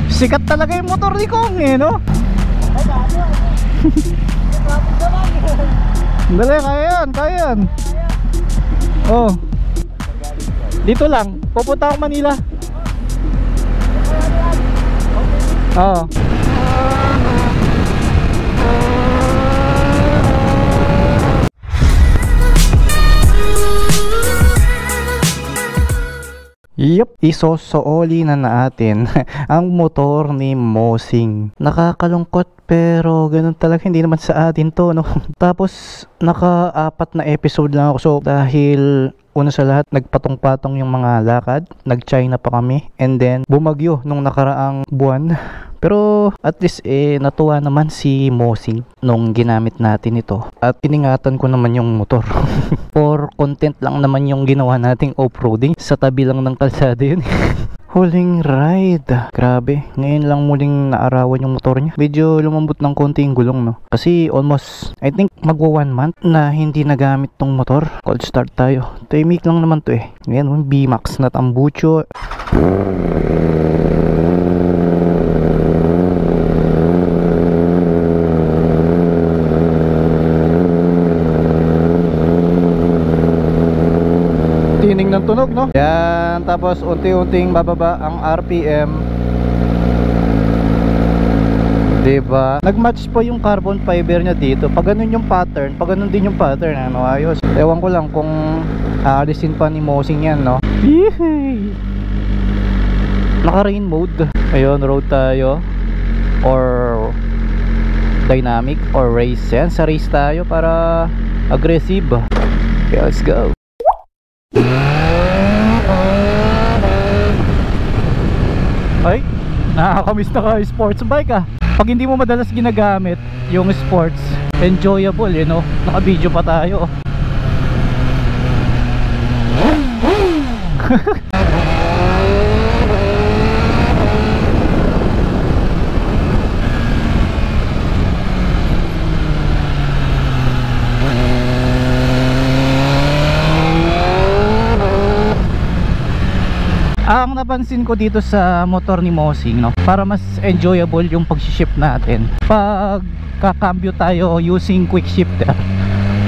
Sikat talaga yung motor ni Kong eh, no? Dali, kaya yan, kaya yan. Oh, dito lang, pupunta akong Manila. Oo. Yup, isosooli na natin ang motor ni Mosing. Nakakalungkot pero ganun talaga, hindi naman sa atin to, no? Tapos naka-4 na episode lang ako, so dahil una sa lahat nagpatong-patong yung mga lakad, nag-China pa kami, and then bumagyo nung nakaraang buwan. Pero at least natuwa naman si Mosing nung ginamit natin ito at iningatan ko naman yung motor. For content lang naman yung ginawa nating off-roading, sa tabi lang ng kalsada yun. Huling ride, grabe, ngayon lang muling naarawan yung motor niya. Medyo lumambot ng konti yung gulong, no? Kasi almost, I think magwa 1 month na hindi nagamit tong motor. Cold start tayo, timing lang naman to eh. Ngayon, B-Max na tambucho. Tining ng tunog, no? Yan, tapos unti-unting bababa ang RPM. Diba? Nag-match po yung carbon fiber niya dito. Pag ganun yung pattern, pag ganun din yung pattern, ano, ayos. Ewan ko lang kung aalisin pa ni Mosing yan, no? Yehey! Naka-rain mode. Ayun, road tayo. Or dynamic or race. Yan, sa race tayo para aggressive. Okay, let's go. Ay, nakakamiss na ka sports bike ah. Pag hindi mo madalas ginagamit yung sports, enjoyable, you know. Naka-video pa tayo. Ang napansin ko dito sa motor ni Mosing, no, para mas enjoyable yung pag-shift natin, pag kakambyo tayo using quick shifter,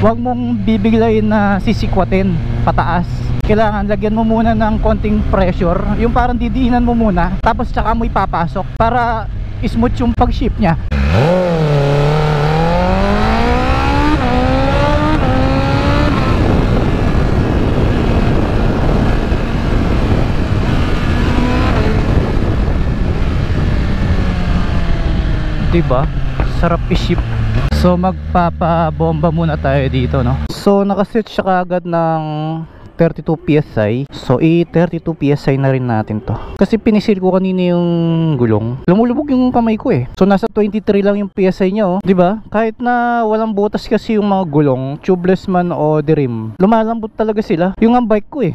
huwag mong bibiglayin na sisikwatin pataas. Kailangan lagyan mo muna ng konting pressure, yung parang didiinan mo muna, tapos tsaka mo ipapasok para smooth yung pag-shift nya. Diba? Sarap i-ship. So magpapabomba muna tayo dito, no? So nakaset siya kaagad ng 32 PSI. So i-32 PSI na rin natin to. Kasi pinisil ko kanina yung gulong. Lumulubog yung kamay ko eh. So nasa 23 lang yung PSI niya, oh. Diba? Kahit na walang butas kasi yung mga gulong, tubeless man o the-rim, lumalambot talaga sila. Yung ang bike ko eh.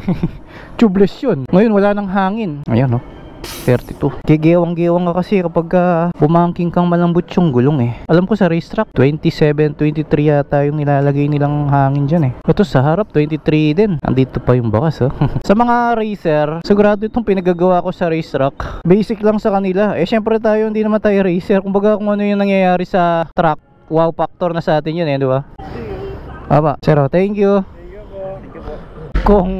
Tubeless yun. Ngayon wala nang hangin. Ayan, oh. 32. Gigewang-gewang ka kasi kapag bumangking kang malambot yung gulong eh. Alam ko sa racetrack 27, 23 yata yung nilalagay nilang hangin dyan eh. Ito sa harap 23 din. Andito pa yung bakas, oh. Sa mga racer, sigurado itong pinagagawa ko sa racetrack. Basic lang sa kanila. Eh syempre tayo hindi naman tayo racer. Kumbaga kung ano yung nangyayari sa track, wow factor na sa atin yun eh, di ba? Aba, Sero, thank you. Kung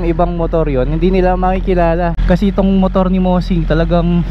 ibang motor yon, hindi nila makikilala kasi itong motor ni Mosing talagang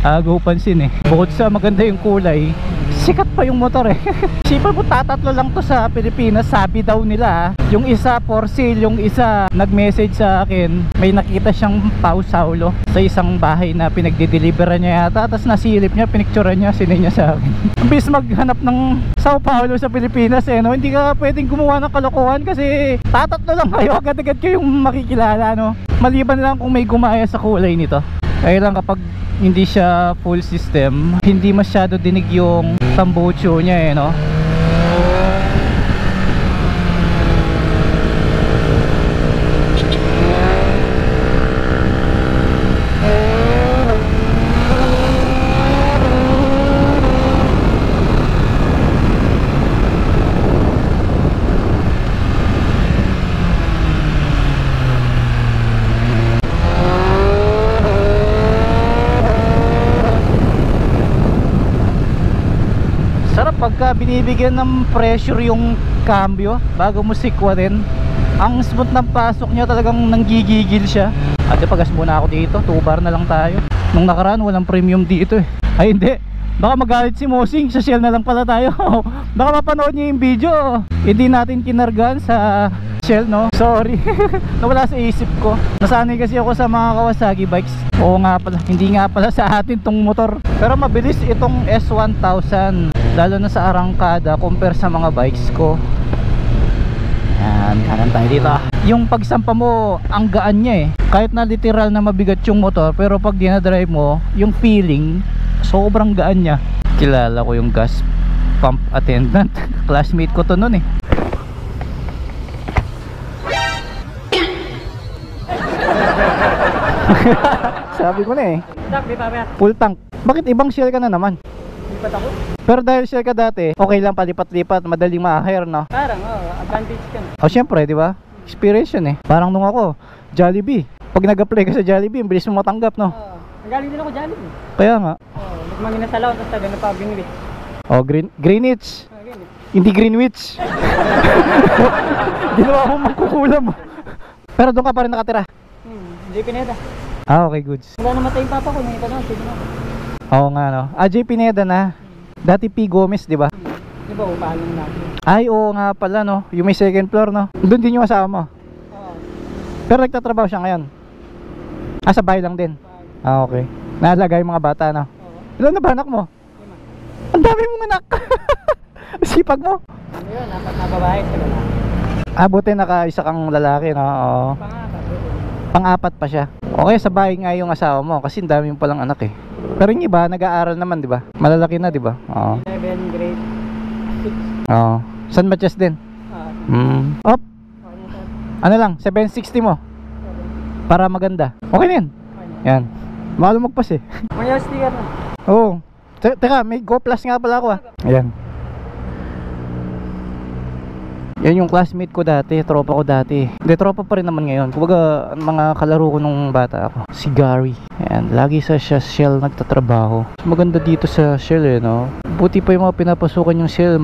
agaw pansin eh. Bukod sa maganda yung kulay, sikat pa yung motor eh. Sipa po, tatatlo lang to sa Pilipinas, sabi daw nila. Yung isa for sale, yung isa nag-message sa akin, may nakita siyang Pau Saulo sa isang bahay na pinagdi-deliveran niya yata, tapos nasilip niya, pinicturean niya, sinay niya sa akin. Bis maghanap ng Sao Paulo sa Pilipinas eh, no? Hindi ka pwedeng gumawa ng kalokohan kasi tatatlo lang kayo, agad-agad kayong makikilala, no? Maliban lang kung may gumaya sa kulay nito. Kaya lang kapag hindi siya full system, hindi masyado dinig yung tambucho niya eh, no? binibigyan ng pressure yung cambio bago mo sikwatin. Ang smooth ng pasok niya, talagang nanggigigil siya. Ate, pagas muna ako dito, 2 bar na lang tayo. Nung nakaraan walang premium dito eh. Ay hindi, baka magalit si Mosing, sa Shell na lang pala tayo. Baka mapanood niyo yung video, hindi natin kinargan sa Shell, no? Sorry. Nawala sa isip ko. Nasanay kasi ako sa mga Kawasaki bikes. Oo nga pala, hindi nga pala sa atin tong motor. Pero mabilis itong S1000, lalo na sa arangkada compare sa mga bikes ko. Yan, kanan tayo dito. Yung pagsampa mo, ang gaan niya eh. Kahit na literal na mabigat yung motor, pero pag dinadrive mo, yung feeling, sobrang gaan niya. Kilala ko yung gas pump attendant. Classmate ko to nun eh. Sabi ko na eh, full tank. Bakit ibang Shell ka na naman? Lipat ako? Pero dahil Shell ka dati, okay lang palipat-lipat, madaling ma-hire, no? Parang, advantage ka na. O syempre, di ba? Experience yun eh. Parang nung ako, Jollibee. Pag nag-apply ka sa Jollibee, bilis mo matanggap, no? Nagaling din ako dyan. Kaya nga. Nagmangin na sa laot, tapos taga na pa Greenwich. O, Greenwich. Hindi Greenwich. Ginawa mo magkukulam mo. Pero doon ka pa rin nakatira. J. Pineda. Ah, okay, goods. Wala namatay yung papa ko, nangita na, sige na. Oo nga, no? J. Pineda na. Dati P. Gomez, di ba? Di ba, upahan natin. Ay, oo nga pala, no? Yung may second floor, no? Doon din yung asawa mo. Oo. Pero nagtatrabaho siya ngayon. Ah, sa bahay lang din. Ah, okay. Naalagay yung mga bata, no? Ilan na ba anak mo? 5. Ang dami mong anak. Sipag mo. Ano yun, apat na babae sa lalaki. Ah, buti naka-isa kang lalaki, no? Oo. Pang-apat pa siya. Okay, sa bahay nga yung asawa mo kasi ang dami mo palang anak eh. Pero yung iba, nag-aaral naman, di ba? Malalaki na, di ba? Oo. 11 grade 6. Oo. San Matias din? Op. Ano lang, 760 mo? Para maganda. Okay na yan. Yan. Mahal magpas eh. May sticker na. Oo. Teka, may Go Plus nga pala ako ah. Ayan. Yan yung classmate ko dati, tropa ko dati. Hindi, tropa pa rin naman ngayon. Kumbaga, mga kalaro ko nung bata ako. Si Gary. Ayan, lagi sa Shell nagtatrabaho. Maganda dito sa Shell eh, no? Buti pa yung mga pinapasukan yung Shell,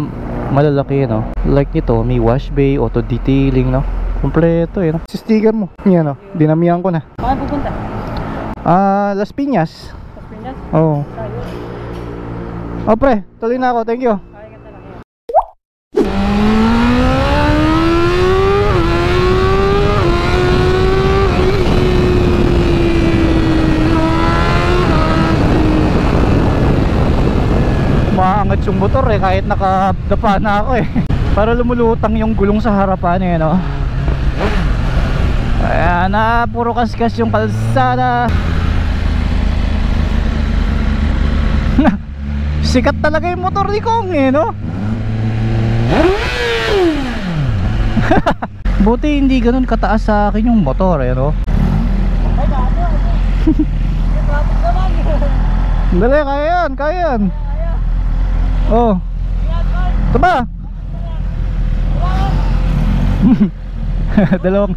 malalaki, no? Like nito, may wash bay, auto detailing, no? Kompleto eh, no? Si sticker mo. Yan, no? Dinamihan ko na. Saan pupunta? Las Piñas. Las Piñas? Oo. Oh, pre, tuloy na ako. Thank you. Maangat yung motor eh, kahit nakadapa na ako eh. Para lumulutang yung gulong sa harapan eh, no? Ayan na, puro kaskas yung kalsada. Sikat talaga yung motor ni Kong eh, no? Buti hindi ganun kataas sa akin yung motor eh, no? Ay, dati ako. Traffic naman. Dali, kaya yan, kaya yan. Oh. Ito ba? Dalawang.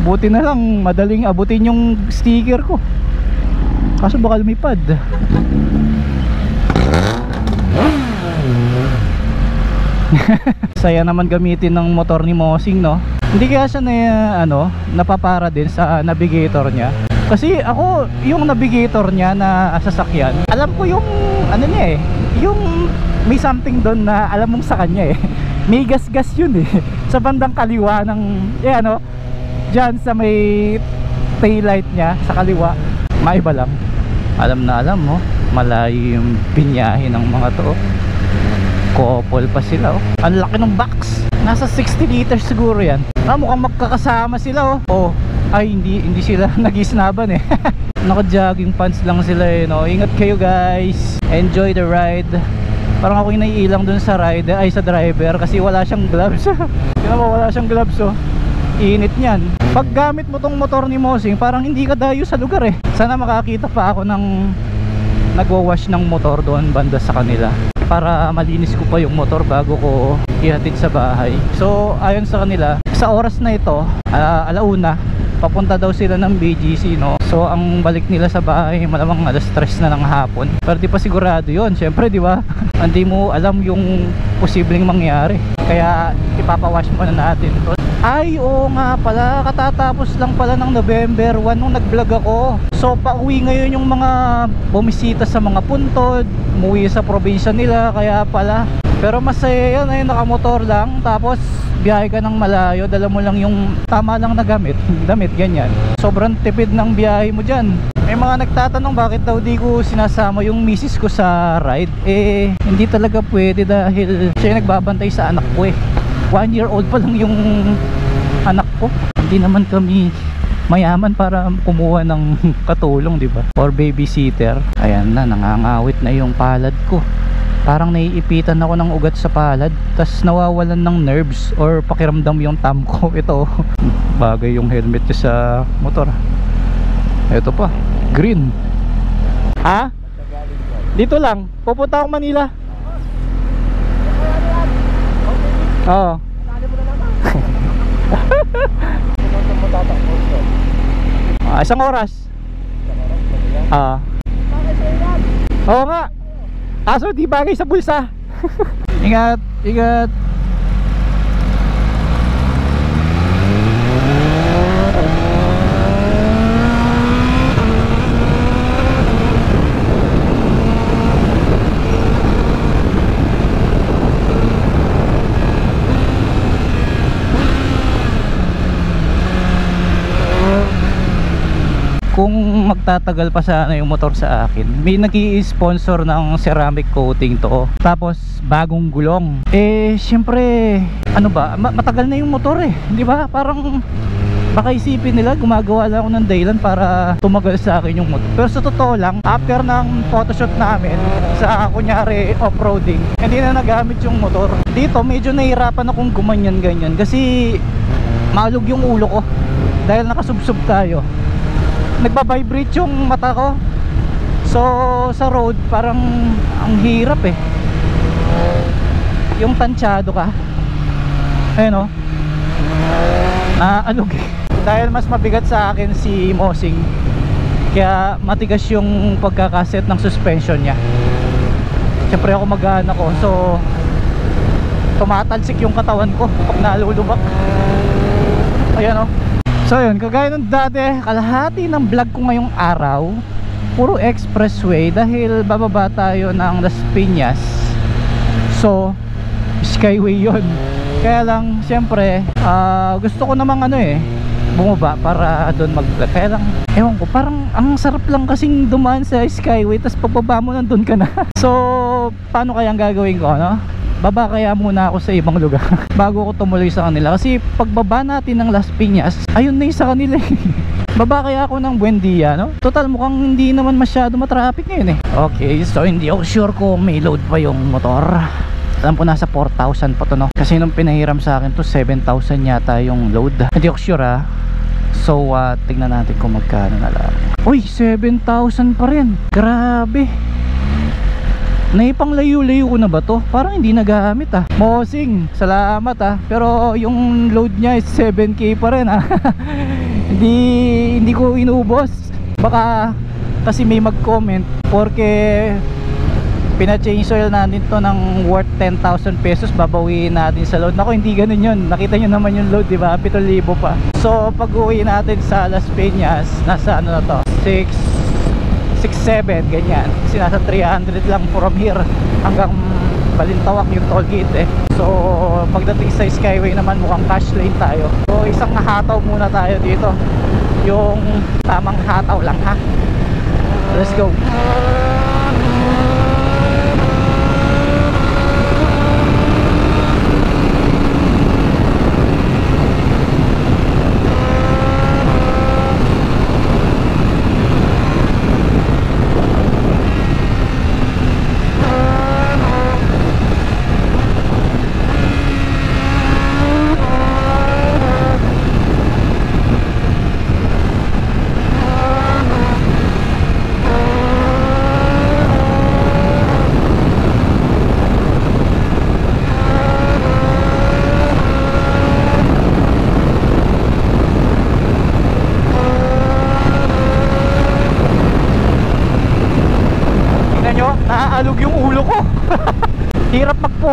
Buti na lang madaling abutin yung sticker ko. Kaso baka lumipad. Saya naman gamitin ng motor ni Mosing, no? Hindi kaya siya na napapara din sa navigator niya. Kasi ako, yung navigator niya na sasakyan, alam ko yung ano niya eh, yung may something doon na alam mong sa kanya eh. May gas-gas yun eh. Sa bandang kaliwa ng dyan sa may taillight niya sa kaliwa, maiba lang. Alam na alam mo, malayo yung binyahe ng mga to. Couple pa sila oh. Ang laki ng box. Nasa 60 liters siguro yan. Mukhang magkakasama sila oh. Oh, ay hindi sila nag-isnaban eh. Naka-jogging pants lang sila eh, no? Ingat kayo guys. Enjoy the ride. Parang ako yung naiilang dun sa rider, ay sa driver kasi wala siyang gloves. Tingnan mo, wala siyang gloves oh. Init niyan. Pag gamit mo tong motor ni Mosing, parang hindi ka dayo sa lugar eh. Sana makakita pa ako ng nagwawash ng motor doon banda sa kanila para malinis ko pa yung motor bago ko ihatid sa bahay. So ayon sa kanila, sa oras na ito, alauna, papunta daw sila ng BGC, no? So So ang balik nila sa bahay malamang alas 3 na ng hapon. Pero di pa sigurado yun, syempre di ba? Hindi mo alam yung posibleng mangyari. Kaya ipapawash muna natin to. Ay oo nga pala, katatapos lang pala ng November 1 nung nag-vlog ako. So pauwi ngayon yung mga bumisita sa mga puntod, umuwi sa probinsya nila, kaya pala. Pero masaya yan, ay nakamotor lang, tapos biyahe ka ng malayo, dala mo lang yung tama lang na gamit, damit ganyan. Sobrang tipid ng biyahe mo dyan. May mga nagtatanong bakit daw di ko sinasama yung misis ko sa ride. Eh hindi talaga pwede dahil siya yung nagbabantay sa anak ko eh. 1 year old pa lang yung anak ko. Hindi naman kami mayaman para kumuha ng katulong, di ba? Or babysitter. Ayan na, nangangawit na yung palad ko. Parang naiipitan ako ng ugat sa palad, tas nawawalan ng nerves or pakiramdam yung thumb ko. Ito, bagay yung helmet niya sa motor. Ito pa, green. Ha? Dito lang, pupunta ako Manila. Oo. Isang oras. Oo nga. Aso di bagay sa bulsa. Ingat, ingat. Kung magtatagal pa sana yung motor sa akin, may nag-i-sponsor ng ceramic coating to, tapos bagong gulong. Eh syempre ano ba, matagal na yung motor eh, di ba? Parang baka isipin nila gumagawa lang ako ng dahilan para tumagal sa akin yung motor. Pero sa totoo lang, after ng photoshoot namin sa kunyari off-roading, hindi na nagamit yung motor. Dito medyo nahihirapan akong gumanyan ganyan kasi malug yung ulo ko dahil nakasubsob tayo. Nagba-vibrate yung mata ko. So sa road parang ang hirap eh. Yung tansyado ka, ayun o, naalog eh. Dahil mas mabigat sa akin si Mosing, kaya matigas yung pagkakaset ng suspension niya. Siyempre ako mag-aana ko, so tumatalsik yung katawan ko pag nalulubak. Ayan o. So yun, kagaya nung dati, kalahati ng vlog ko ngayong araw puro expressway dahil bababa tayo ng Las Piñas. So skyway yun. Kaya lang syempre gusto ko namang bumaba para doon mag-vlog. Kaya lang ewan ko, parang ang sarap lang kasing dumaan sa skyway, tas pagbaba mo nandun ka na. So paano kaya ang gagawin ko, no? Baba kaya muna ako sa ibang lugar bago ko tumuloy sa kanila, kasi pagbaba natin ng Las Piñas, ayun na yung sa kanila eh. Baba kaya ako ng Buendia, no? Total mukhang hindi naman masyado matraffic ngayon eh. Okay, so hindi ako sure kung may load pa yung motor. Alam ko nasa 4,000 pa to, no? Kasi nung pinahiram sa akin to 7,000 yata yung load. Hindi ako sure ha. So tignan natin kung magkano na lang. Uy, 7,000 pa rin. Grabe. Naipang layo-layo ko na ba to? Parang hindi nagamit ah. Mosing, salamat ah. Pero yung load niya is 7K pa rin ah. Hindi ko inubos. Baka kasi may mag-comment porque pina-change oil natin to ng worth 10,000 pesos, babawiin natin sa load. Naku, hindi ganun yun. Nakita nyo naman yung load, diba? 7,000 pa. So pag uwi natin sa Las Piñas, nasa ano na to, 6-7 ganyan, kasi nasa 300 lang from here hanggang Balintawak yung toll gate eh. So pagdating sa skyway naman mukhang cash lane tayo. So isang hataw muna tayo dito, yung tamang hataw lang ha. Let's go.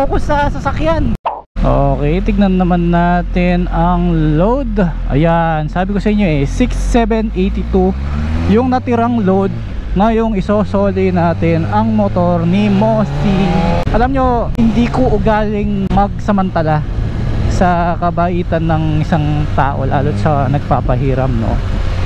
focus sa sasakyan. Okay, tignan naman natin ang load. Ayan, sabi ko sa inyo 6782 yung natirang load. Ngayong isosoli natin ang motor ni Mossy. Alam nyo, hindi ko ugaling magsamantala sa kabaitan ng isang tao, lalo sa nagpapahiram, no?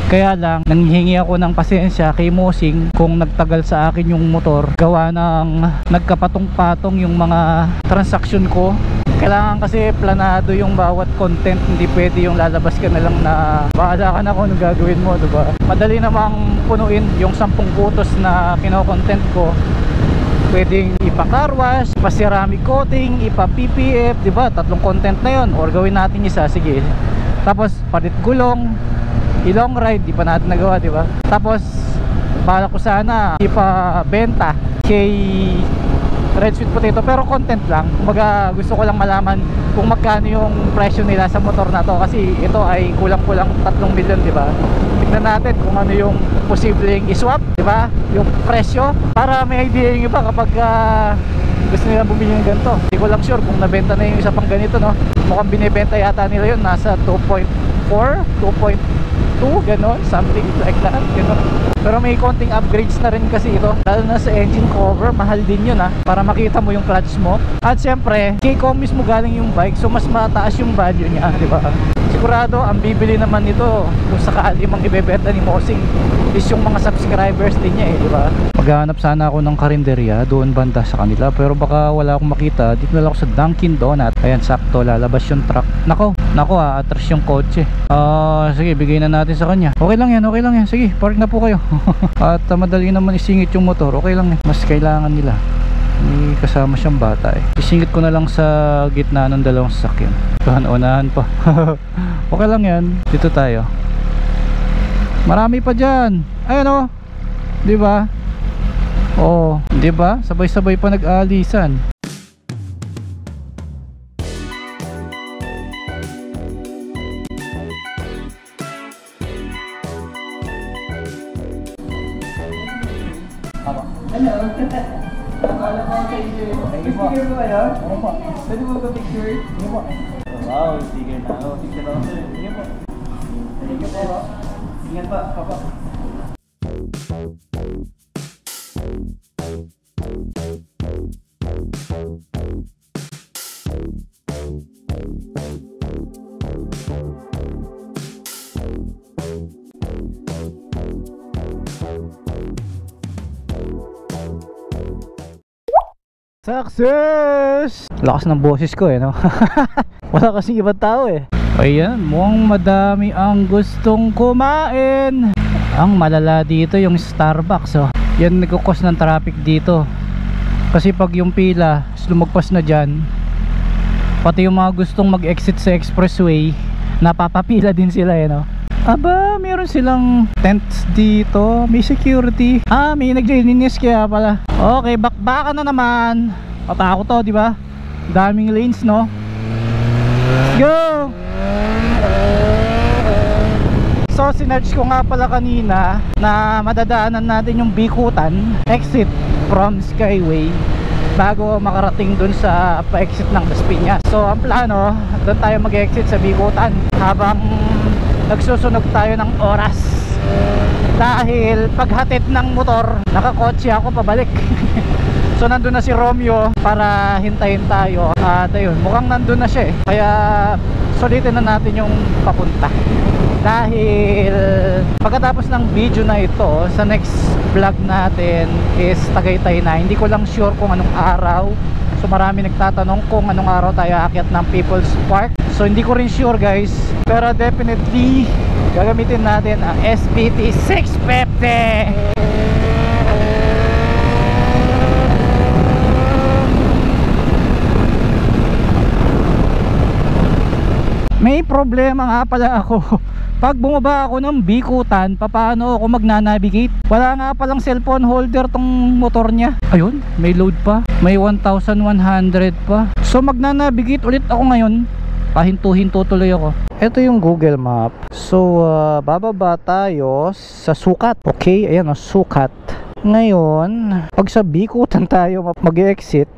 Kaya lang, nanghihingi ako ng pasensya kay Mosing kung nagtagal sa akin yung motor. Gawa ng nagkapatong-patong yung mga transaksyon ko. Kailangan kasi planado yung bawat content. Hindi pwede yung lalabas ka na lang na bahala ka na kung ano gagawin mo, diba? Madali namang punuin yung 10 putos na kino-content ko. Pwedeng ipa-car wash, ipa-ceramic coating, ipa-PPF, diba? 3 content na yun. Or gawin natin isa, sige. Tapos palit gulong, i-long ride, di pa natin nagawa, diba? Tapos bala ko sana ipa-benta kay Red Sweet Potato, pero content lang. Kumbaga gusto ko lang malaman kung magkano yung presyo nila sa motor na to, kasi ito ay kulang-kulang 3 milyon, di ba? Tignan natin kung ano yung posibleng iswap, di ba? Yung presyo, para may idea yung iba kapag gusto nila bumili ng ganito. Hindi ko lang sure kung nabenta na yung isa pang ganito, no? Mukhang binibenta yata nila yun, nasa 2.4, 2.2, gano'n, something like that, gano'n. Pero may konting upgrades na rin kasi ito, lalo na sa engine cover. Mahal din yun, para makita mo yung clutch mo. At syempre, kay Com mismo galing yung bike, so mas mataas yung value niya, di ba? Sigurado ang bibili naman nito kung sakali mang ibebenta ni Mosing is yung mga subscribers din niya, di ba? Maghanap sana ako ng karinderya doon banda sa kanila, pero baka wala akong makita. Dito na lang ako sa Dunkin Donut. Ayan, sakto, lalabas yung truck. Nako, atras yung kotse. Sige, bigay na natin sa kanya. Okay lang yan. Sige, park na po kayo. At madali naman isingit yung motor. Okay lang yan. Mas kailangan nila. May kasama siyang bata Isingit ko na lang sa gitna ng dalawang sasakyan. Unahan pa. Okay lang yan. Dito tayo. Marami pa dyan. Ayan di ba? Di ba? Sabay-sabay pa nag-aalisan. Hello. Akala ko sa inyo. Sticker mo kayo? Opo. Pwede mo ba picture? Opo. Wow, sticker na. Picture ako sir. Sige po. Thank you po. Ingat pa, papa. Success! Lakas ng boses ko no? Wala kasing ibang tao Ayan, mukhang madami ang gustong kumain. Ang malala dito yung Starbucks Yan nagkukos ng traffic dito. Kasi pag yung pila lumagpas na dyan, pati yung mga gustong mag-exit sa expressway, napapapila din sila Aba, meron silang tents dito. May security. May naglilinis kaya pala. Okay, bakbaka na naman. Patako to, di ba? Daming lanes, no? Let's go! So, sinerch ko nga pala kanina na madadaanan natin yung Bikutan exit from Skyway bago makarating dun sa pa-exit ng Las Piñas. So, ang plano, doon tayo mag-exit sa Bikutan habang nagsusunog tayo ng oras, dahil paghatid ng motor nakakotse ako pabalik. So nandun na si Romeo para hintayin tayo. At ayun, mukhang nandun na siya kaya sulitin na natin yung papunta. Dahil pagkatapos ng video na ito, sa next vlog natin is Tagaytay na. Hindi ko lang sure kung anong araw. So marami nagtatanong kung anong araw tayo aakyat ng People's Park. So hindi ko rin sure guys, pero definitely gagamitin natin ang SPT 650. May problema nga pala ako. Pag bumaba ako ng Bikutan, paano ako magnanavigate? Wala nga palang cellphone holder tong motor niya. Ayun, may load pa. May 1,100 pa. So magnanavigate ulit ako ngayon. Pahinto-hinto tuloy ako. Ito yung Google Map. So bababa tayo sa Sukat. Okay, ayan Sukat. Ngayon, pag sa Bikutan tayo mag-exit,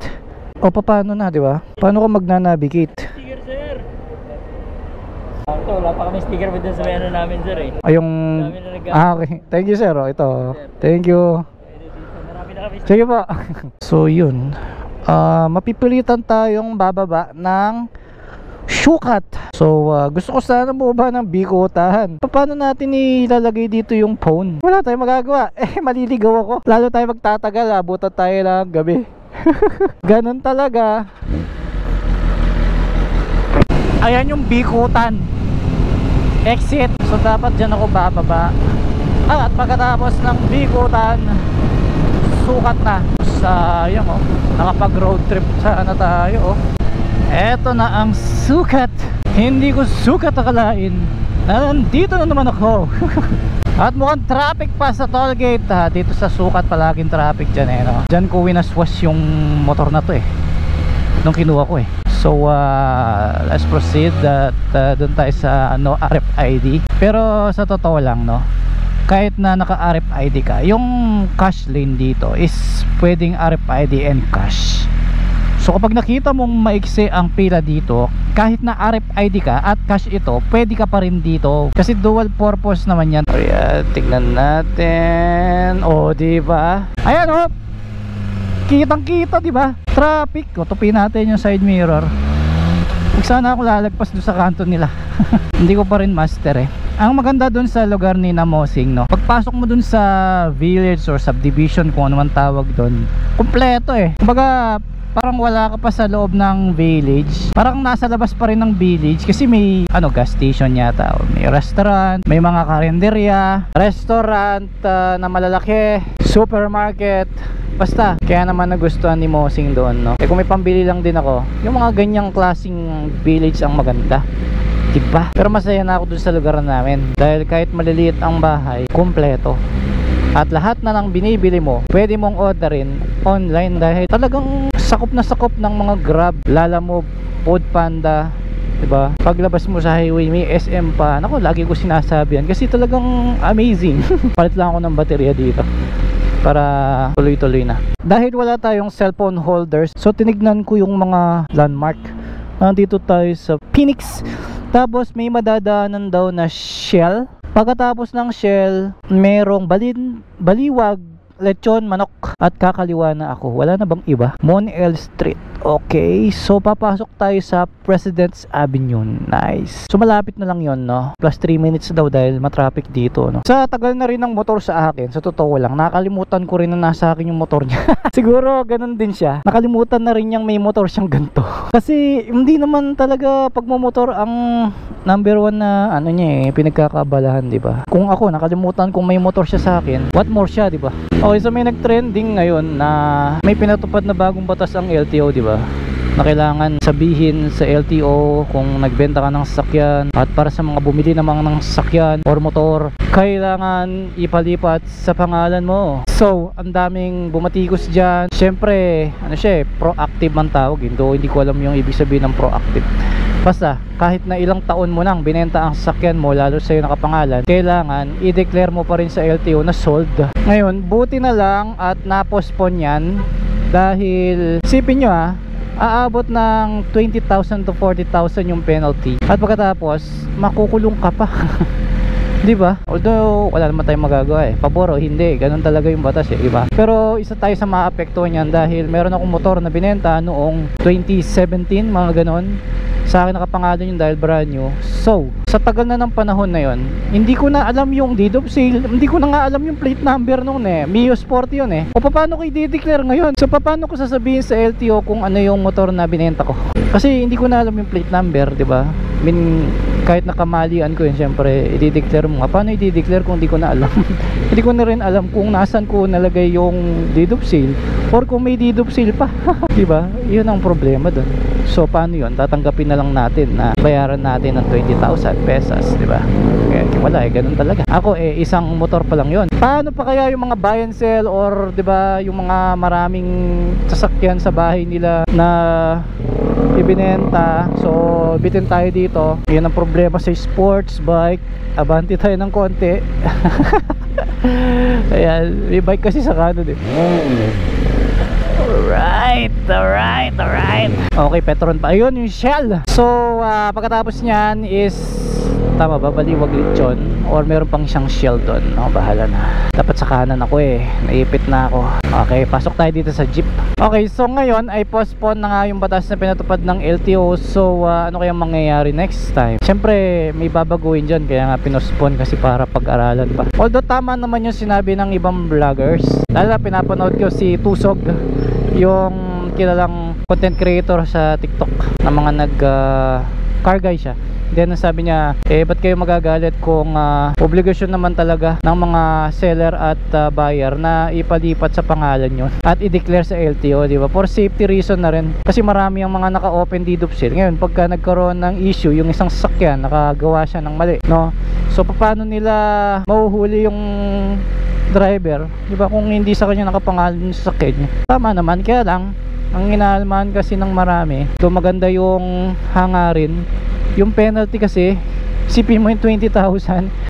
O paano na, di ba? Paano ka magna-navigate? Sticker, sir. Ito, wala pa kami sticker mo dun sa may ano namin, sir eh. Ay, yung... Dami na Okay. Thank you, sir. O, ito. Thank you. Marami na kami. Sige po. So, yun. Mapipilitan tayong bababa ng Sukat. So, gusto ko sana bumaba ng Bikutan. Paano natin ilalagay dito yung phone? Wala tayong magagawa. Maliligaw ako. Lalo tayo magtatagal. Abutan tayo lang gabi. Ganun talaga. Ayan yung Bikutan. Exit. So, dapat dyan ako bababa. At pagkatapos ng Bikutan, Sukat na. Sayang oh. Nakapag road trip sana tayo oh. Eto na ang Sukat. Hindi ko sukat akalain na nandito na naman ako. At mukhang traffic pa sa toll gate ha. Dito sa Sukat palaging traffic dyan eh no? Dyan ko winaswas yung motor na to eh nung kinuha ko eh. So let's proceed at doon tayo sa ano, RFID. Pero sa totoo lang no, kahit na naka RFID ka, yung cash lane dito is pwedeng RFID and cash. So kapag nakita mong maiksi ang pila dito, kahit na RFID ka at cash ito, pwede ka pa rin dito kasi dual purpose naman yan. Ayan, tignan natin. O, diba? Ayan o, kitang kita diba? Traffic. O, tupin natin yung side mirror. Huwag sana ako lalagpas doon sa kanto nila. Hindi ko pa rin master eh. Ang maganda doon sa lugar ni Namosing no, pagpasok mo doon sa village or subdivision kung ano man tawag doon, kumpleto eh. Kumbaga parang wala ka pa sa loob ng village, parang nasa labas pa rin ng village kasi may ano, gas station yata, may restaurant, may mga karinderya, restaurant na malalaki, supermarket, basta kaya naman nagustuhan ni Mosing doon no. Kung may pambili lang din ako, yung mga ganyang klaseng village ang maganda, diba? Pero masaya na ako dun sa lugar namin dahil kahit maliliit ang bahay, kumpleto. At lahat na ng binibili mo, pwede mong orderin online dahil talagang sakop na sakop ng mga Grab, Lalamove, Foodpanda, diba? Paglabas mo sa highway, may SM pa. Naku, lagi ko sinasabi yan kasi talagang amazing. Palit lang ako ng baterya dito para tuloy-tuloy na. Dahil wala tayong cellphone holders, so tinignan ko yung mga landmark. Nandito tayo sa Phoenix. Tapos may madadaanan daw na Shell. Pagkatapos ng Shell, merong baliwag, lechon, manok. At kakaliwa na ako. Wala na bang iba? Monel Street. Okay, so papasok tayo sa President's Avenue. Nice. So malapit na lang yon no? Plus 3 minutes daw dahil matraffic dito no? Sa tagal na rin ng motor sa akin, sa totoo lang, nakalimutan ko rin na nasa akin yung motor niya. Siguro ganun din siya. Nakalimutan na rin niyang may motor siyang ganito. Kasi hindi naman talaga pagmumotor ang number one na ano niya eh, pinagkakabalahan, di ba? Kung ako nakalimutan kung may motor siya sa akin, what more siya, di ba? Okay, so may nag-trending ngayon na may pinatupad na bagong batas ang LTO, di ba? Na kailangan sabihin sa LTO kung nagbenta ka ng sasakyan, at para sa mga bumili naman ng sasakyan or motor, kailangan ipalipat sa pangalan mo. So, ang daming bumatikos dyan. Siyempre, ano siya eh, proactive man tawag. Hindi ko alam yung ibig sabihin ng proactive. Basta, kahit na ilang taon mo nang binenta ang sasakyan mo, lalo sa'yo nakapangalan, kailangan i-declare mo pa rin sa LTO na sold. Ngayon, buti na lang at na-postpone yan dahil, sipin nyo aabot ng 20,000 to 40,000 yung penalty. At pagkatapos, makukulong ka pa. Di ba? Although wala naman tayong magagawa eh. Pabor o hindi, ganun talaga yung batas eh, iba. Pero isa tayo sa maapektuhan yan dahil meron akong motor na binenta noong 2017, mga ganon. Sa akin nakapangalan yun dahil brand new. So, sa tagal na ng panahon na yon, hindi ko na alam yung deed of sale, hindi ko na nga alam yung plate number noon eh. Mio Sport yun eh. O paano ko i-declare ngayon? So paano ko sasabihin sa LTO kung ano yung motor na binenta ko? Kasi hindi ko na alam yung plate number, di ba? I mean, kahit nakamalian ko yun, syempre i-declare mo nga. Paano i-declare kung hindi ko na alam? Hindi ko na rin alam kung nasan ko nalagay yung deed of sale or kung may deed of sale pa. Di ba? Yun ang problema doon. So paano yun? Tatanggapin na lang natin na bayaran natin ng 20,000 pesos, di ba? Kaya wala eh, ganun talaga. Ako eh, isang motor pa lang yun. Paano pa kaya yung mga buy and sell or di ba, yung mga maraming sasakyan sa bahay nila na ibinenta? So bitin tayo dito. Yun ang problema sa sports bike. Abanti tayo ng konti. Ayan, may bike kasi sa kanan eh. Alright. Okay, Petron pa. Ayun yung Shell. So, pagkatapos niyan is tama ba, Baliwag Lechon or meron pang siyang Shell doon. Bahala na. Dapat sa kanan ako eh. Naipit na ako. Okay, pasok tayo dito sa jeep. Okay, so ngayon ay postpone na nga yung batas na pinatupad ng LTO. So, ano kayang mangyayari next time? Siyempre, may babaguhin dyan. Kaya nga pinospone kasi para pag-aralan pa. Although tama naman yung sinabi ng ibang vloggers. Lalo na pinapanood ko si Tusog, yung kilalang content creator sa TikTok na mga car guy siya. Then sabi niya, ba't kayo magagalit kung obligasyon naman talaga ng mga seller at buyer na ipalipat sa pangalan nyo at i-declare sa LTO, di ba? For safety reason na rin. Kasi marami ang mga naka-open dedupe sale. Ngayon, pagka nagkaroon ng issue, yung isang sasakyan, nakagawa siya ng mali, no? So, paano nila mahuhuli yung driver, di ba? Kung hindi sa kanya nakapangalan yung sasakyan niya. Tama naman, kaya lang, ang inaalmahan kasi ng marami, so maganda yung hangarin. Yung penalty kasi, isipin mo yung 20,000.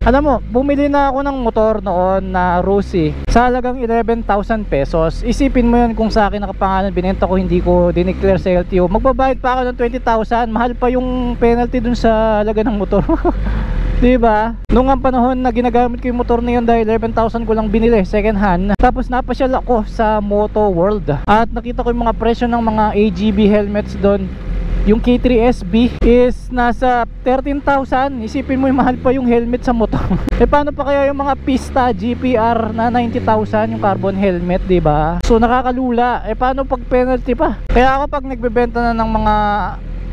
Alam mo, bumili na ako ng motor noon na Rusi sa halagang 11,000 pesos. Isipin mo yun kung sa akin nakapangalan, binenta ko, hindi ko dineclare sa LTO. Magbabayad pa ako ng 20,000. Mahal pa yung penalty dun sa halaga ng motor. Diba? Nung ang panahon na ginagamit ko yung motor na yun dahil 11,000 ko lang binili, second hand. Tapos napasyal ako sa Moto World at nakita ko yung mga presyo ng mga AGB helmets doon. Yung K3SB is nasa 13,000. Isipin mo yung mahal pa yung helmet sa motor. Paano pa kaya yung mga Pista GPR na 90,000 yung carbon helmet, diba? So nakakalula. Paano pag penalty pa? Kaya ako pag nagbebenta na ng mga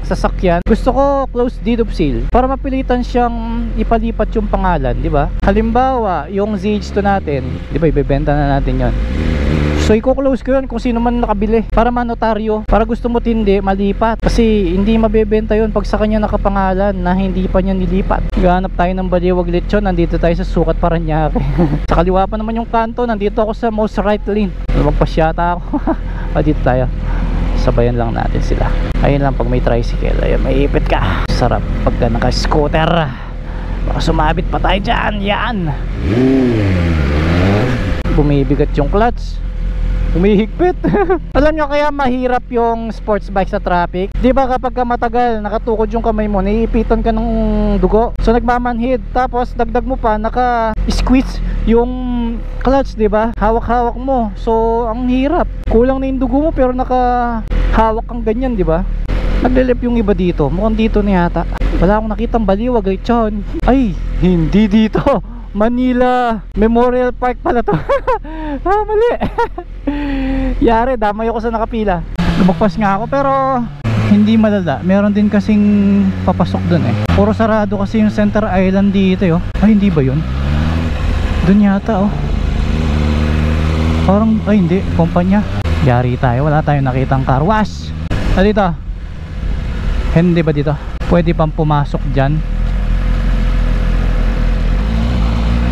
sasakyan, gusto ko close deed of sale para mapilitan siyang ipalipat yung pangalan, di ba? Halimbawa, yung ZH2 natin, di ba, ibebenta na natin yon. So i-close ko yun kung sino man nakabili para manotaryo, para gusto mo tindi, malipat. Kasi hindi mabebenta yun pag sa kanya nakapangalan na hindi pa niya nilipat. Gahanap tayo ng Baliwag Lechon, nandito tayo sa Sukat Paranaque. Sa kaliwa pa naman yung kanto, nandito ako sa most right lane. Magpasyata ako. Dito tayo. Sabayan lang natin sila. Ayun lang pag may tricycle, ayun, may ipit ka. Sarap pagka naka-scooter. Baka sumabit pa tayo dyan. Yan. Bumibigat yung clutch, humihigpit. Alam nyo kaya mahirap yung sports bike sa traffic? Di ba kapag matagal nakatukod yung kamay mo, naiipitan ka ng dugo, so nagmamanhid, tapos dagdag mo pa naka-squeeze yung clutch, di ba? Hawak-hawak mo, so ang hirap. Kulang na yung dugo mo pero nakahawak kang ganyan, di ba? Naglilip yung iba dito, mukhang dito na yata. Wala akong nakitang Baliwag Lechon. Ay, hindi dito, Manila Memorial Park pala to. Mali. Yari, damay ako sa nakapila. Lumagpas nga ako pero hindi malala. Meron din kasing papasok dun eh. Puro sarado kasi yung Center Island dito eh. Ay, hindi ba yun? Dun yata oh. Parang, ay hindi, kumpanya. Yari tayo, wala tayong nakitang car wash. Dito. Hindi ba dito? Pwede pang pumasok dyan?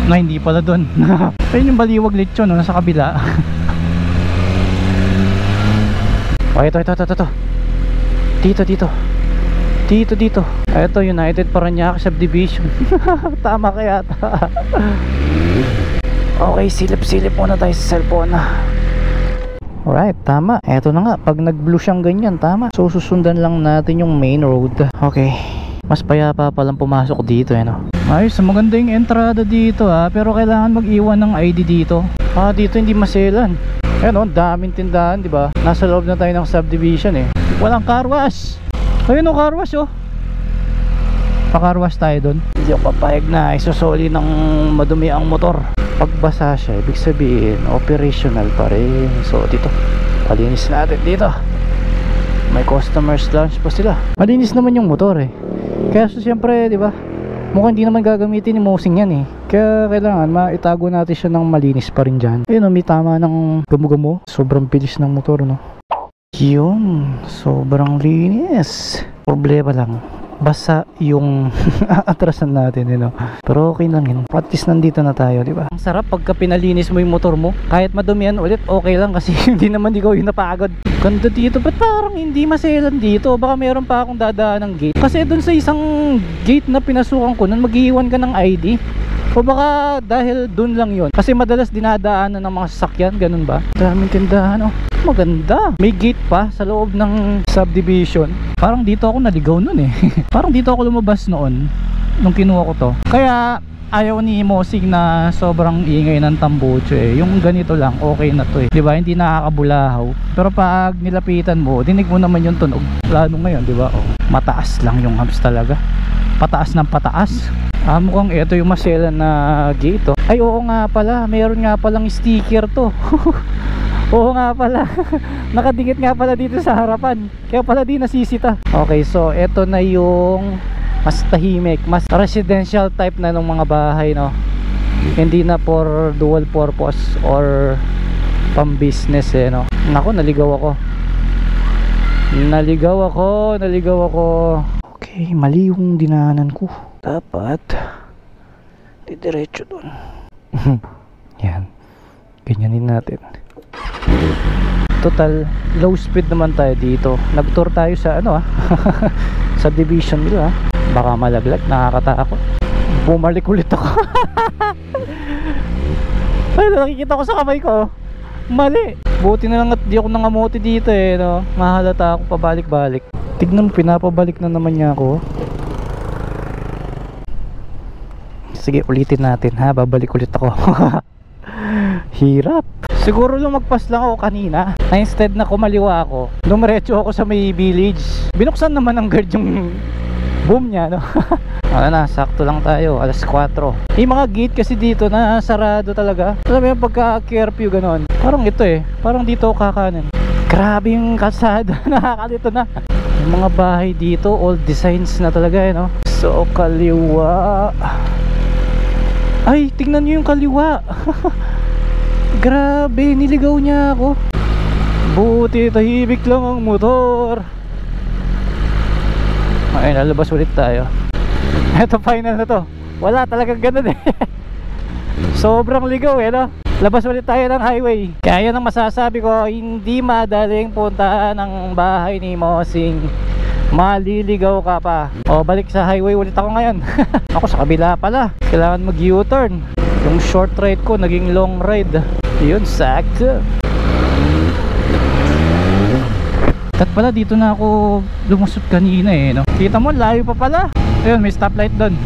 Na hindi pala doon. Ayun yung Baliwag Lechon, no? Nasa kabila. Okay, ito. Dito. Ito, United Paranaque Subdivision. Tama kaya ta. Okay, silip muna tayo sa cellphone. Alright, tama. Eto na nga, pag nag-blue siyang ganyan, tama. So susundan lang natin yung main road. Okay, mas payapa palang pumasok dito eh, no? Ayos, maganda yung entrada dito ha. Pero kailangan mag-iwan ng ID dito. Dito hindi maselan. Ayun oh, daming tindahan, di ba? Nasa loob na tayo ng subdivision eh. Walang car wash. Ayun oh, car wash oh. Pa-car wash tayo doon. Hindi ako papayag na isusoli ng madumi ang motor. Pagbasa siya, ibig sabihin operational pa rin. So dito, palinis natin dito. May customers lounge pa sila. Malinis naman yung motor eh. Kaya so siyempre, di ba? Mukhang hindi naman gagamitin ni Mosing yan eh. Kaya kailangan maitago natin siya ng malinis pa rin dyan. Ayun, may tama ng gamo-gamo. Sobrang bilis ng motor, no? Yun, sobrang linis. Problema lang, basa yung atrasan natin, you know? Pero okay lang yun. At least nandito na tayo, di ba? Ang sarap pagka pinalinis mo yung motor mo. Kahit madumihan ulit, okay lang kasi hindi naman ikaw yung napagod. Ganda dito, ba't parang hindi maselan dito? Baka meron pa akong dadaan ng gate. Kasi dun sa isang gate na pinasukan ko, nun mag-iiwan ka ng ID. O baka dahil dun lang yun. Kasi madalas dinadaanan ng mga sasakyan, ganun ba? Daming tindahan, oh. maganda. May gate pa sa loob ng subdivision. Parang dito ako naligaw nun eh. Parang dito ako lumabas noon nung kinuha ko to. Kaya ayaw ni Mosing na sobrang ingay ng tambucho eh. Yung ganito lang okay na to eh, diba? Hindi nakakabulahaw. Pero pag nilapitan mo, dinig mo naman yung tunog. Lalo ngayon, diba? Oh, mataas lang yung hubs talaga. Pataas ng pataas. Mukhang ito yung maselan na gate oh. Ay oo nga pala, mayroon nga palang sticker to. Oo nga pala. Nakadikit nga pala dito sa harapan. Kaya pala di nasisita. Okay, so ito na yung mas tahimik, mas residential type na ng mga bahay, no? Hindi na for dual purpose or pang business eh, no? Nako, naligaw ako. Okay, mali yung dinaanan ko. Dapat didiretso dun. Yan, ganyanin natin. Total low speed naman tayo dito. Nag-tour tayo sa ano sa division nila. Baka malaglag, nakakatakot. Bumalik ulit ako. Ay, nakikita ko sa kamay ko. Mali. Buti na lang at di ako nangamote dito eh, no? Mahalata ako pabalik-balik. Tignan mo, pinapabalik na naman niya ako. Sige, ulitin natin ha. Babalik ulit ako. Hirap. Siguro lumagpas lang ako kanina na instead na kumaliwa ako, dumiretso ako sa may village. Binuksan naman ng guard yung boom niya, no? Ano na, sakto lang tayo, alas 4. Yung mga gate kasi dito na sarado talaga. Alam mo yung pagka-curfew ganon. Parang ito eh, parang dito ako kakanin. Grabe yung kalsada, nakakalito na. Yung mga bahay dito, old designs na talaga eh, no? So, kaliwa. Ay, tingnan nyo yung kaliwa. Grabe, niligaw niya ako. Buti tahimik lang ang motor. Ay, lalabas ulit tayo. Eto, final na to. Wala talagang ganun eh. Sobrang ligaw eh, no? Labas ulit tayo ng highway. Kaya yan ang masasabi ko, hindi madaling puntahan ang bahay ni Mosing. Maliligaw ka pa. O, balik sa highway ulit ako ngayon. Ako sa kabila pala. Kailangan mag U-turn. Yung short ride ko naging long ride. Yun, sakto. At pala dito na ako lumusot kanina eh, no? Kita mo, layo pa pala. Ayun, may stoplight doon.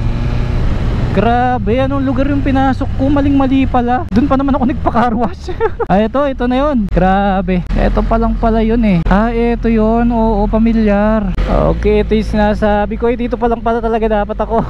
Grabe, anong lugar yung pinasok ko? Maling-mali pala. Doon pa naman ako nagpa-carwash. Ito na yun. Grabe. Ito pa lang pala yun eh. Ito yun. Oo, pamilyar. Okay, ito yung sinasabi ko. Dito pa lang pala talaga dapat ako.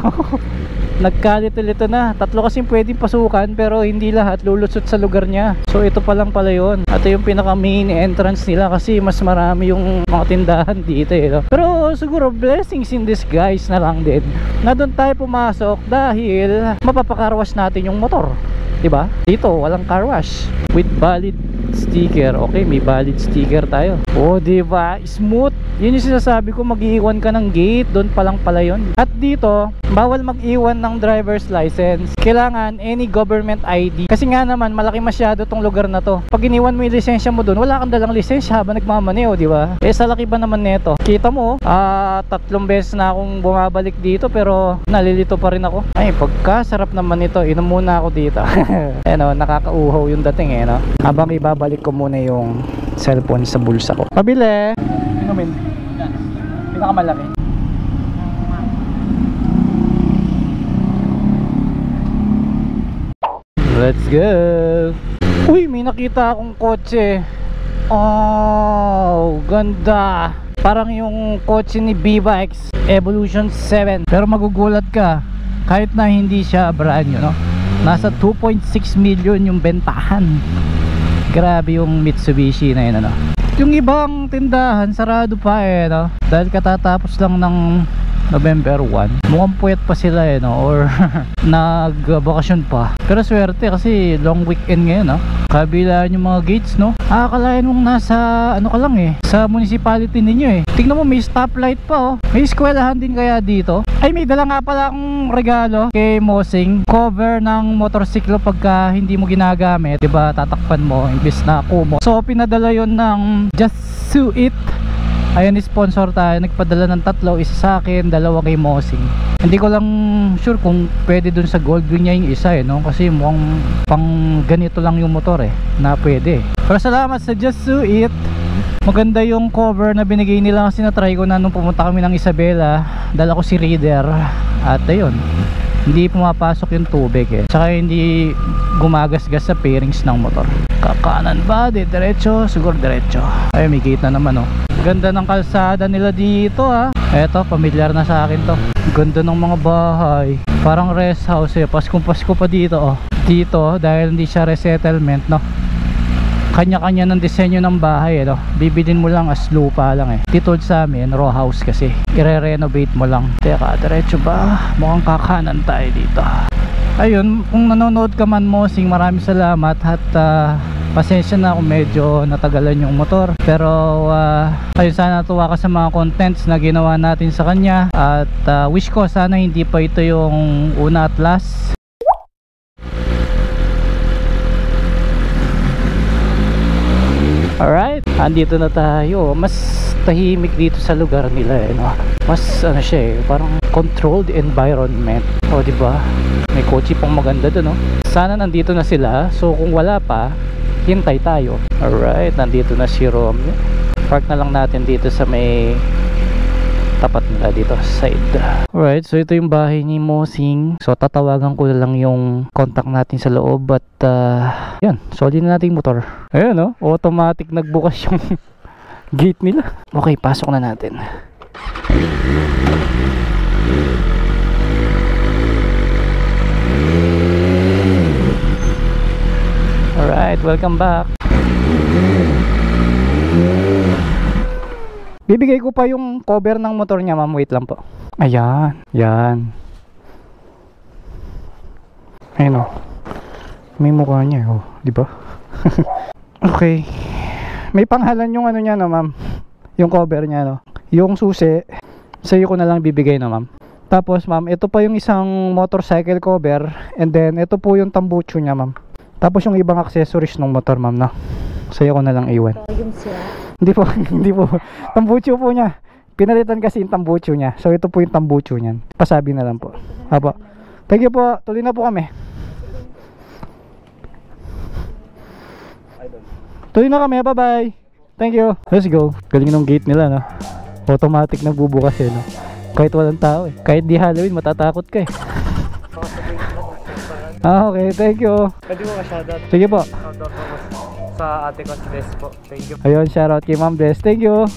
Nagkalito-lito na. 3 kasing pwedeng pasukan pero hindi lahat lulusot sa lugar niya. So ito pa lang pala yun. Ito yung pinaka main entrance nila kasi mas marami yung mga tindahan dito eh, no? Pero siguro blessings in disguise na lang din na doon tayo pumasok dahil mapapakarwash natin yung motor, diba? Dito walang car wash with valid sticker. Okay, may valid sticker tayo. Oh, diba? Smooth. Yun yung sinasabi ko, mag-iwan ka ng gate. Doon pa lang pala yun. At dito, bawal mag-iwan ng driver's license. Kailangan any government ID. Kasi nga naman, malaki masyado tong lugar na to. Pag iniwan mo yung lisensya mo doon, wala kang dalang lisensya habang nagmamaneo, diba? Eh, sa laki ba naman neto? Kita mo, 3 beses na akong bumabalik dito pero nalilito pa rin ako. Ay, pagkasarap naman ito. Inom muna ako dito. Ano, nakakauhaw yung dating eh, no? Habang ibabalik ko muna yung cellphone sa bulsa ko. Pabili! Inumin. Pinakamalaki. Let's go! Uy, may nakita akong kotse. Oh, ganda! Parang yung kotse ni B-Bikes Evolution 7. Pero magugulat ka, kahit na hindi siya brand new, no? Nasa 2.6 million yung bentahan. Grabe yung Mitsubishi na yun, ano? Yung ibang tindahan sarado pa eh, no? Dahil katatapos lang ng November 1. Mukhang puwet pa sila eh, no? Or nagbakasyon pa. Pero swerte kasi long weekend ngayon, no? Kabilaan yung mga gates, no? Akalain mong nasa ano ka lang eh, sa municipality ninyo eh. Tingnan mo, may stoplight pa oh. May eskwelahan din kaya dito. Ay, may dala nga pala akong regalo kay Mosing. Cover ng motorsiklo pagka hindi mo ginagamit, diba? Tatakpan mo imbis na kumo. So pinadala yon ng Just Do It Ayun, sponsor tayo, nagpadala ng 3, isa sa akin, 2 kay Mosing. Hindi ko lang sure kung pwede dun sa Goldwing niya yung isa no, kasi mukhang pang ganito lang yung motor na pwede. Pero salamat sa Just Do It. Maganda yung cover na binigay nila kasi na-try ko na nung pumunta kami ng Isabela. Dala ko si Reader at ayun, hindi pumapasok yung tubig tsaka hindi gumagasgas sa pairings ng motor. Kakanan ba? Diretso? Siguro diretso. Ay, may gate na naman Ganda ng kalsada nila dito Eto, pamilyar na sa akin to. Ganda ng mga bahay. Parang rest house Paskong Pasko pa dito Dito, dahil hindi siya resettlement kanya-kanya ng disenyo ng bahay bibilin mo lang as lupa lang Dito sa amin, row house kasi. I-renovate mo lang. Teka, diretso ba? Mukhang kakanan tayo dito. Ayun, kung nanonood ka man Mosing, maraming salamat at pasensya na kung medyo natagalan yung motor. Pero ayun, sana natuwa ka sa mga contents na ginawa natin sa kanya. At wish ko sana hindi pa ito yung una at last. Alright, andito na tayo. Mas tahimik dito sa lugar nila Mas siya parang controlled environment. Diba? May kotse pang maganda dun Sana nandito na sila. So kung wala pa, hintay tayo. Alright, nandito na si Romeo. Park na lang natin dito sa may tapat nila dito sa side. Alright, so ito yung bahay ni Mosing. So tatawagan ko na lang yung contact natin sa loob. At yan, solid na natin yung motor. Ayan automatic nagbukas yung gate nila. Okay, pasok na natin. Alright, welcome back. Bibigay ko pa yung cover ng motor niya, ma'am. Wait lang po. Ayan, yan. Ayun may mukha niya di ba? Okay. May pangalan yung niya ma'am. Yung cover niya Yung susi, sa'yo ko na lang bibigay ma'am. Tapos ma'am, ito pa yung isang motorcycle cover. And then ito po yung tambucho niya ma'am. Tapos yung ibang accessories ng motor ma'am sa'yo ko na lang iwan. Yung sira. Hindi po, hindi po. Tambucho po niya. Pinalitan kasi yung tambucho niya. So ito po yung tambucho niyan. Pasabi na lang po. Apo. Thank you po. Tuloy na po kami. Tuloy na kami. Bye-bye. Thank you. Let's go. Galing ng gate nila Automatic nagbubukas Kahit walang tao Kahit di Halloween, matatakot ka okay. Thank you. Pwede mo ka-shoutout? Sige po. Shoutout mo sa ate ko si Des po. Thank you. Ayun, shoutout kay Ma'am Des. Thank you.